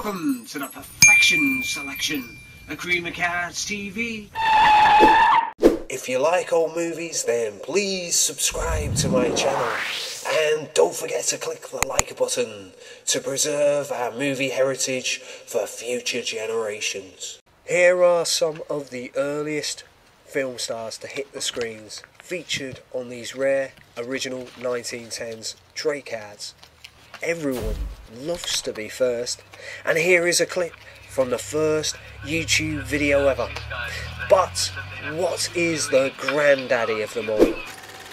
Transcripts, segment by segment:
Welcome to the Perfection Selection, a Cream of Cards TV. If you like old movies, then please subscribe to my channel. And don't forget to click the like button to preserve our movie heritage for future generations. Here are some of the earliest film stars to hit the screens, featured on these rare original 1910s trade cards. Everyone loves to be first, and here is a clip from the first YouTube video ever. But what is the granddaddy of them all?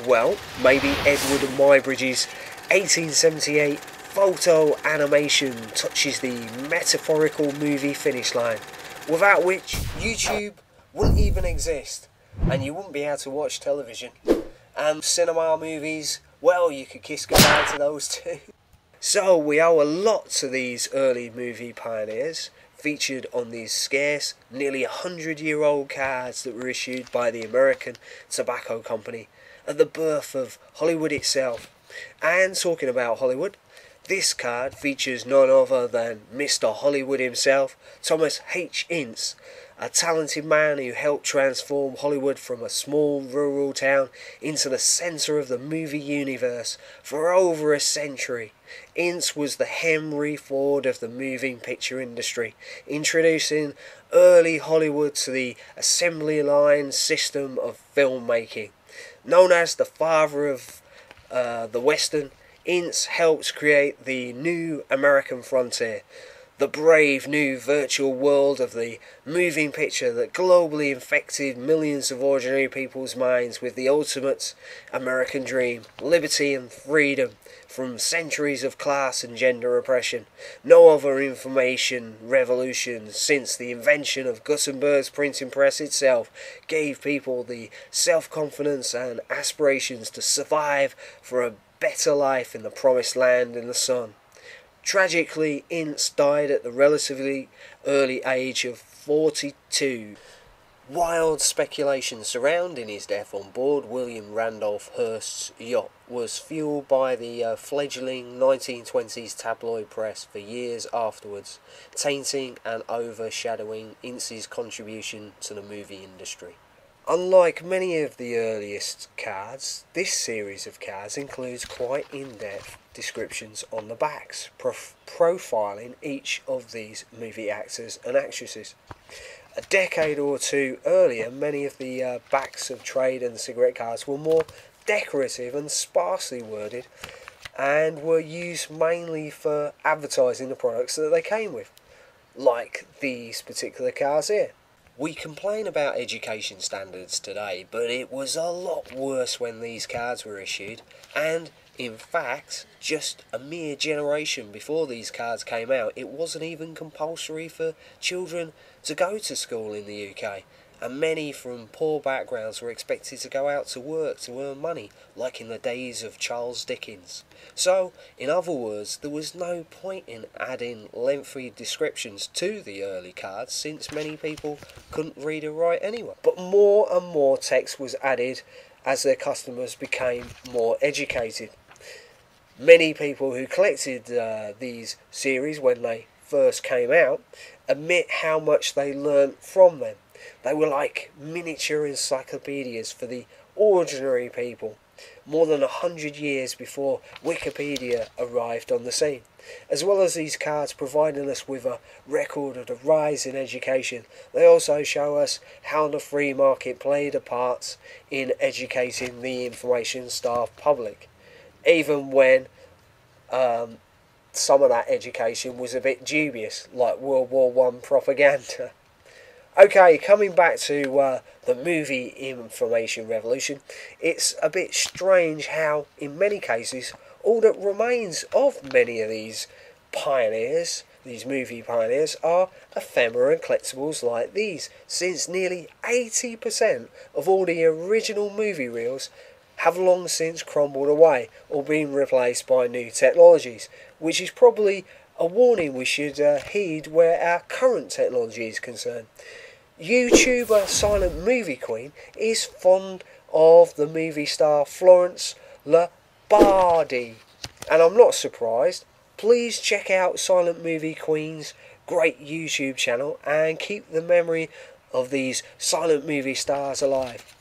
Well, maybe Edward and Muybridge's 1878 photo animation touches the metaphorical movie finish line, without which YouTube wouldn't even exist, and you wouldn't be able to watch television. And cinema movies, well, you could kiss goodbye to those too. So we owe a lot to these early movie pioneers, featured on these scarce, nearly 100-year-old cards that were issued by the American Tobacco Company at the birth of Hollywood itself. And talking about Hollywood, this card features none other than Mr. Hollywood himself, Thomas H. Ince, a talented man who helped transform Hollywood from a small rural town into the centre of the movie universe for over a century. Ince was the Henry Ford of the moving picture industry, introducing early Hollywood to the assembly line system of filmmaking. Known as the father of the Western, Ince helped create the new American frontier, the brave new virtual world of the moving picture that globally infected millions of ordinary people's minds with the ultimate American dream, liberty and freedom from centuries of class and gender oppression. No other information revolution since the invention of Gutenberg's printing press itself gave people the self-confidence and aspirations to survive for a better life in the promised land in the sun. Tragically, Ince died at the relatively early age of 42. Wild speculation surrounding his death on board William Randolph Hearst's yacht was fueled by the fledgling 1920s tabloid press for years afterwards, tainting and overshadowing Ince's contribution to the movie industry. Unlike many of the earliest cards, this series of cards includes quite in-depth descriptions on the backs, profiling each of these movie actors and actresses. A decade or two earlier, many of the backs of trade and cigarette cards were more decorative and sparsely worded, and were used mainly for advertising the products that they came with, like these particular cards here. We complain about education standards today, but it was a lot worse when these cards were issued, and in fact, just a mere generation before these cards came out, it wasn't even compulsory for children to go to school in the UK, and many from poor backgrounds were expected to go out to work to earn money, like in the days of Charles Dickens. So, in other words, there was no point in adding lengthy descriptions to the early cards, since many people couldn't read or write anyway. But more and more text was added as their customers became more educated. Many people who collected these series when they first came out admit how much they learnt from them. They were like miniature encyclopedias for the ordinary people, more than 100 years before Wikipedia arrived on the scene. As well as these cards providing us with a record of the rise in education, they also show us how the free market played a part in educating the information-starved public, even when some of that education was a bit dubious, like World War I propaganda. Okay, coming back to the movie information revolution, it's a bit strange how, in many cases, all that remains of many of these pioneers, these movie pioneers, are ephemera and collectibles like these, since nearly 80% of all the original movie reels have long since crumbled away or been replaced by new technologies, which is probably a warning we should heed where our current technology is concerned. YouTuber Silent Movie Queen is fond of the movie star Florence Badie, and I'm not surprised. please check out Silent Movie Queen's great YouTube channel and keep the memory of these silent movie stars alive.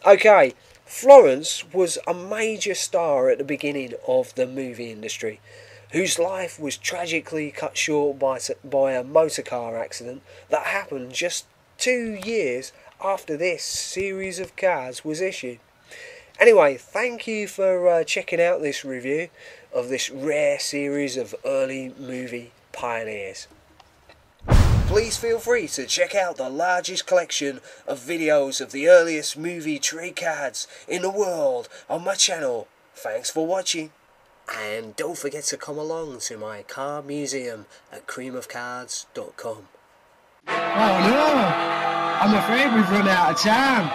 Okay, Florence was a major star at the beginning of the movie industry, whose life was tragically cut short by a motor car accident that happened just 2 years after this series of cards was issued. Anyway, thank you for checking out this review of this rare series of early movie pioneers. Please feel free to check out the largest collection of videos of the earliest movie trade cards in the world on my channel. Thanks for watching. And don't forget to come along to my card museum at creamofcards.com. Oh no, I'm afraid we've run out of time.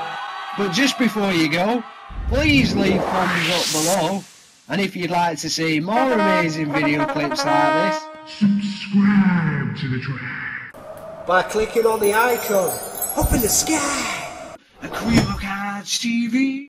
But just before you go, please leave thumbs up below. And if you'd like to see more amazing video clips like this, subscribe to the channel by clicking on the icon up in the sky. A Cream of Cards TV.